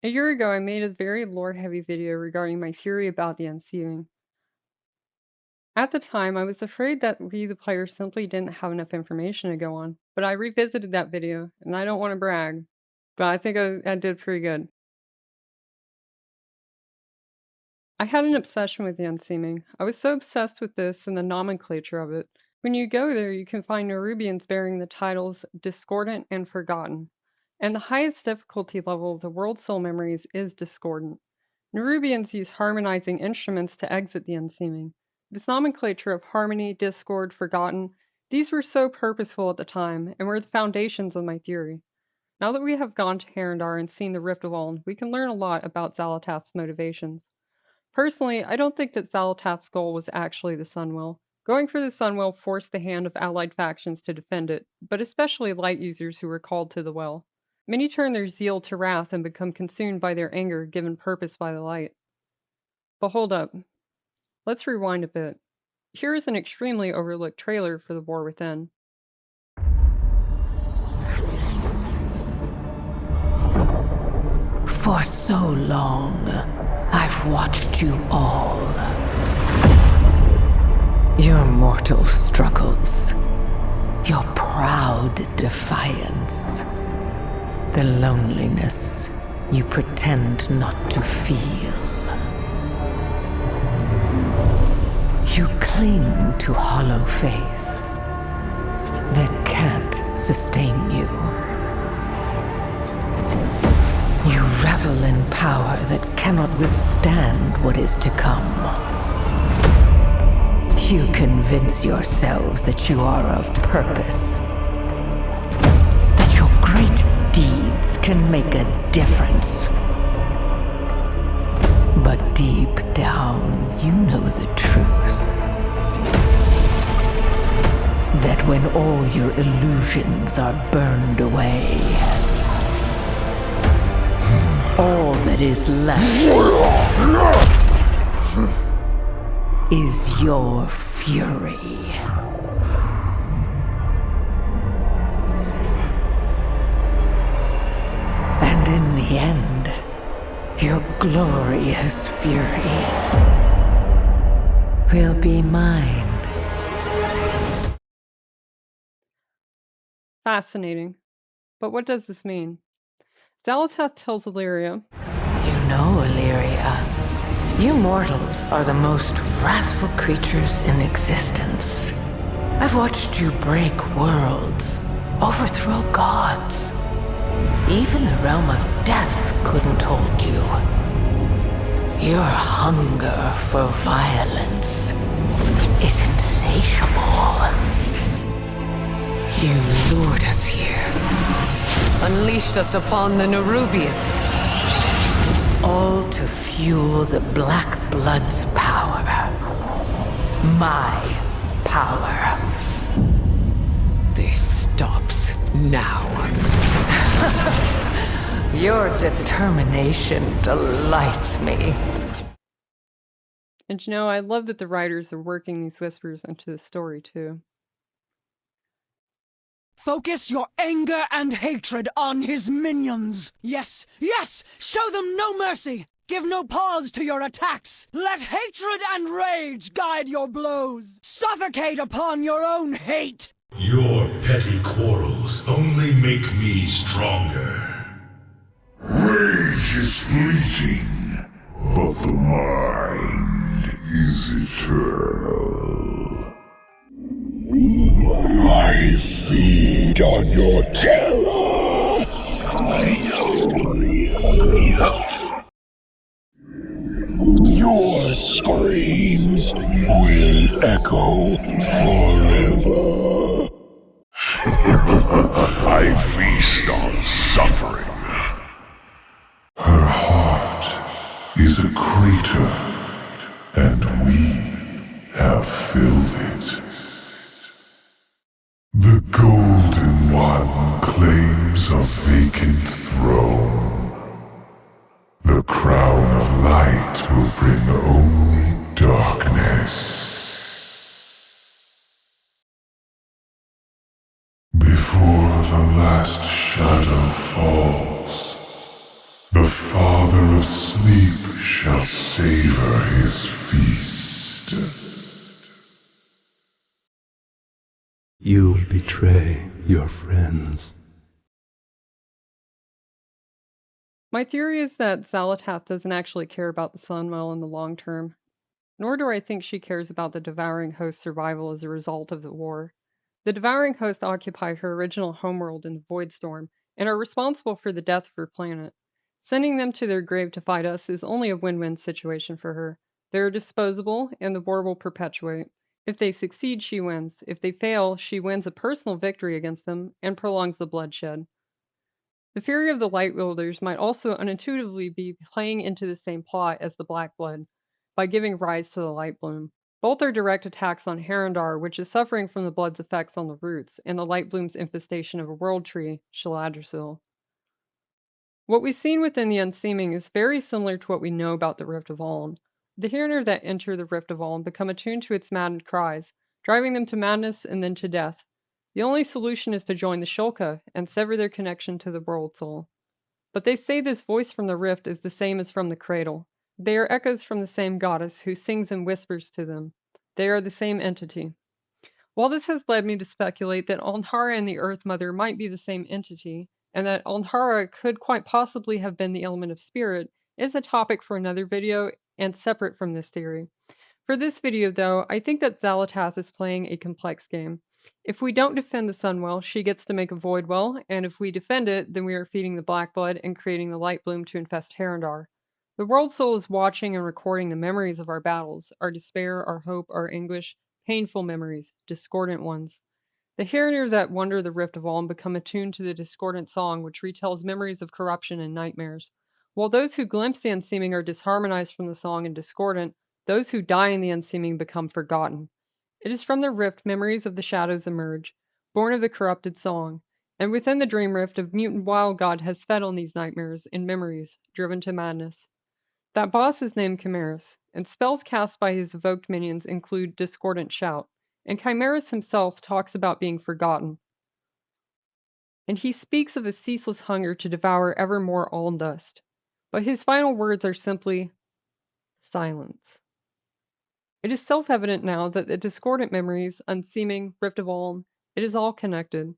A year ago, I made a very lore-heavy video regarding my theory about the Unseeming. At the time, I was afraid that we, the players, simply didn't have enough information to go on, but I revisited that video, and I don't want to brag, but I think I did pretty good. I had an obsession with the Unseeming. I was so obsessed with this and the nomenclature of it. When you go there, you can find Nerubians bearing the titles Discordant and Forgotten, and the highest difficulty level of the World Soul Memories is Discordant. Nerubians use harmonizing instruments to exit the Unseeming. This nomenclature of harmony, discord, forgotten, these were so purposeful at the time and were the foundations of my theory. Now that we have gone to Harandar and seen the Rift of Uln, we can learn a lot about Xal'atath's motivations. Personally, I don't think that Xal'atath's goal was actually the Sunwell. Going for the Sunwell forced the hand of allied factions to defend it, but especially light users who were called to the well. Many turn their zeal to wrath and become consumed by their anger given purpose by the light. But hold up. Let's rewind a bit. Here is an extremely overlooked trailer for The War Within. For so long, I've watched you all. Your mortal struggles, your proud defiance, the loneliness you pretend not to feel. You cling to hollow faith that can't sustain you. You revel in power that cannot withstand what is to come. You convince yourselves that you are of purpose, that your great deeds can make a difference. But deep down, you know the truth. That when all your illusions are burned away, all that is left is your fury. And in the end, your glorious fury will be mine. Fascinating. But what does this mean? Xal'atath tells Illyria, You know, Illyria, you mortals are the most wrathful creatures in existence. I've watched you break worlds, overthrow gods. Even the realm of death couldn't hold you. Your hunger for violence is insatiable. You lured us here, unleashed us upon the Nerubians, all to fuel the Black Blood's power. My power. This stops now. Your determination delights me. and I love that the writers are working these whispers into the story too. Focus your anger and hatred on his minions. Yes, yes! Show them no mercy! Give no pause to your attacks! Let hatred and rage guide your blows! Suffocate upon your own hate! Your petty quarrels only make me stronger. Rage is fleeting, but the mind is eternal. I feed on your terror. Your screams will echo forever. I feast on suffering. Her heart is a crater, and we have filled it. The Golden One claims a vacant throne. The crown of light will bring only darkness. Before the last shadow falls, the far father of sleep shall savor his feast. You betray your friends. My theory is that Xalatath doesn't actually care about the Sunwell in the long term, nor do I think she cares about the Devouring Host's survival as a result of the war. The Devouring Host occupy her original homeworld in the Void Storm and are responsible for the death of her planet. Sending them to their grave to fight us is only a win-win situation for her. They are disposable, and the war will perpetuate. If they succeed, she wins. If they fail, she wins a personal victory against them and prolongs the bloodshed. The fury of the Light Wielders might also unintuitively be playing into the same plot as the Black Blood, by giving rise to the Light Bloom. Both are direct attacks on Harandar, which is suffering from the Blood's effects on the roots, and the Light Bloom's infestation of a world tree, Shaladrisil. What we've seen within the Unseeming is very similar to what we know about the Rift of Olm. The Herener that enter the Rift of Olm become attuned to its maddened cries, driving them to madness and then to death. The only solution is to join the Shulka and sever their connection to the World Soul. But they say this voice from the Rift is the same as from the Cradle. They are echoes from the same goddess who sings and whispers to them. They are the same entity. While this has led me to speculate that Alnhara and the Earth Mother might be the same entity, and that Alnhara could quite possibly have been the element of spirit, is a topic for another video and separate from this theory. For this video, though, I think that Xalatath is playing a complex game. If we don't defend the Sunwell, she gets to make a Void Well, and if we defend it, then we are feeding the Black Blood and creating the Light Bloom to infest Harandar. The World Soul is watching and recording the memories of our battles, our despair, our hope, our anguish, painful memories, discordant ones. The Herener that wander the Rift of Olm become attuned to the discordant song, which retells memories of corruption and nightmares. While those who glimpse the Unseeming are disharmonized from the song and discordant, those who die in the Unseeming become forgotten. It is from the rift memories of the shadows emerge, born of the corrupted song, and within the dream rift a mutant wild god has fed on these nightmares and memories, driven to madness. That boss is named Chimeras, and spells cast by his evoked minions include Discordant Shout, and Chimeras himself talks about being forgotten. And he speaks of a ceaseless hunger to devour ever more all dust. But his final words are simply silence. It is self-evident now that the discordant memories, Unseeming, Rift of Olm, it is all connected.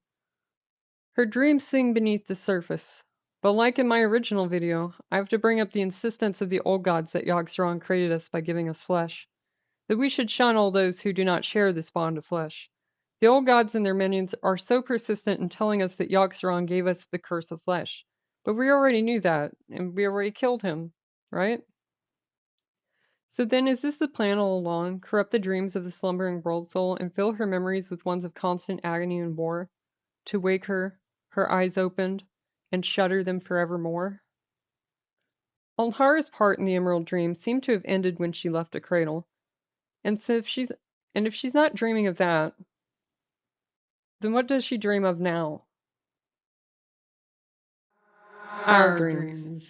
Her dreams sing beneath the surface. But like in my original video, I have to bring up the insistence of the old gods that Yogg-Saron created us by giving us flesh. That we should shun all those who do not share this bond of flesh. The old gods and their minions are so persistent in telling us that Yogg-Saron gave us the curse of flesh. But we already knew that, and we already killed him, right? So then is this the plan all along? Corrupt the dreams of the slumbering world soul and fill her memories with ones of constant agony and war? To wake her, her eyes opened, and shudder them forevermore? Alhara's part in the Emerald Dream seemed to have ended when she left the cradle. And so if she's not dreaming of that, then what does she dream of now? Our dreams,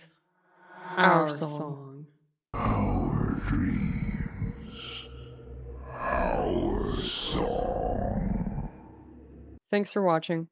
our song. Our dreams, our song. Thanks for watching.